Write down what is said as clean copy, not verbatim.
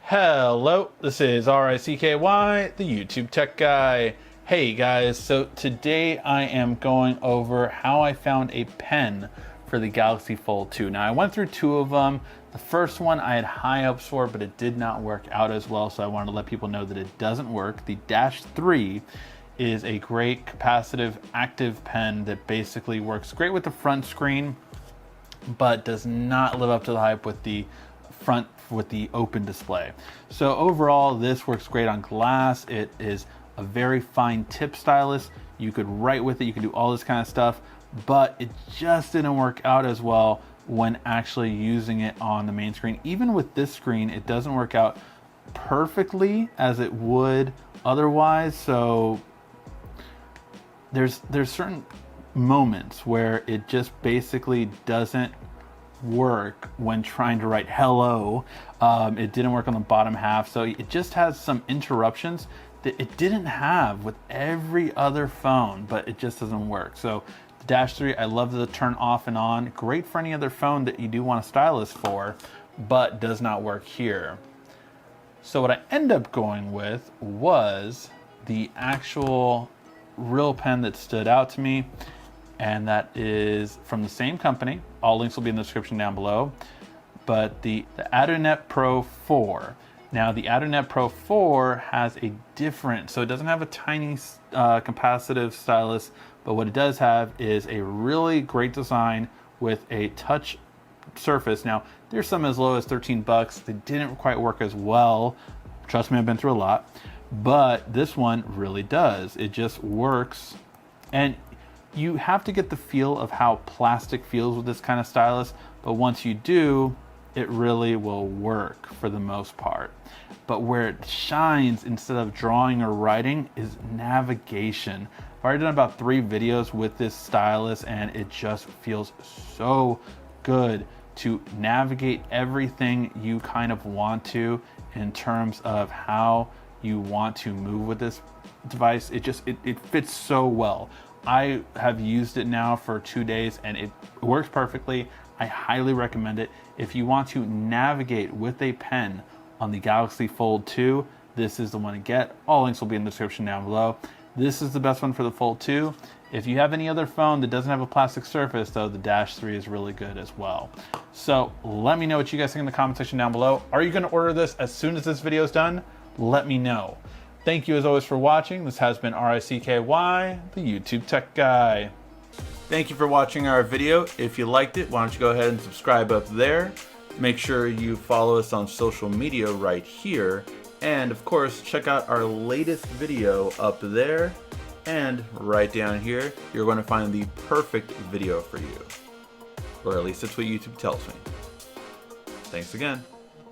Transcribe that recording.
Hello, this is RICKY, the YouTube Tech Guy. Hey guys, so today I am going over how I found a pen for the Galaxy Fold 2. Now I went through two of them. The first one I had high hopes for, but it did not work out as well, so I wanted to let people know that it doesn't work. The Dash 3 is a great capacitive active pen that basically works great with the front screen, but does not live up to the hype with the front with the open display. So overall, this works great on glass. It is a very fine tip stylus. You could write with it, you can do all this kind of stuff, but it just didn't work out as well when actually using it on the main screen. Even with this screen, it doesn't work out perfectly as it would otherwise. So there's certain moments where it just basically doesn't work when trying to write hello. It didn't work on the bottom half, so it just has some interruptions that it didn't have with every other phone, but it just doesn't work. So the Dash 3, I love the turn off and on. Great for any other phone that you do want a stylus for, but does not work here. So what I end up going with was the actual real pen that stood out to me, and that is from the same company. All links will be in the description down below. But the Adonet Pro 4. Now the Adonet Pro 4 has a different, so it doesn't have a tiny capacitive stylus, but what it does have is a really great design with a touch surface. Now there's some as low as 13 bucks. They didn't quite work as well. Trust me, I've been through a lot, but this one really does. It just works, and you have to get the feel of how plastic feels with this kind of stylus, but once you do, it really will work for the most part. But where it shines instead of drawing or writing is navigation. I've already done about 3 videos with this stylus, and it just feels so good to navigate everything you kind of want to in terms of how you want to move with this device. It fits so well. I have used it now for 2 days and it works perfectly. I highly recommend it. If you want to navigate with a pen on the Galaxy Fold 2, this is the one to get. All links will be in the description down below. This is the best one for the Fold 2. If you have any other phone that doesn't have a plastic surface though, the Dash 3 is really good as well. So let me know what you guys think in the comment section down below. Are you gonna order this as soon as this video is done? Let me know. Thank you as always for watching. This has been RICKY, the YouTube Tech Guy. Thank you for watching our video. If you liked it, why don't you go ahead and subscribe up there. Make sure you follow us on social media right here. And of course, check out our latest video up there. And right down here, you're going to find the perfect video for you. Or at least that's what YouTube tells me. Thanks again.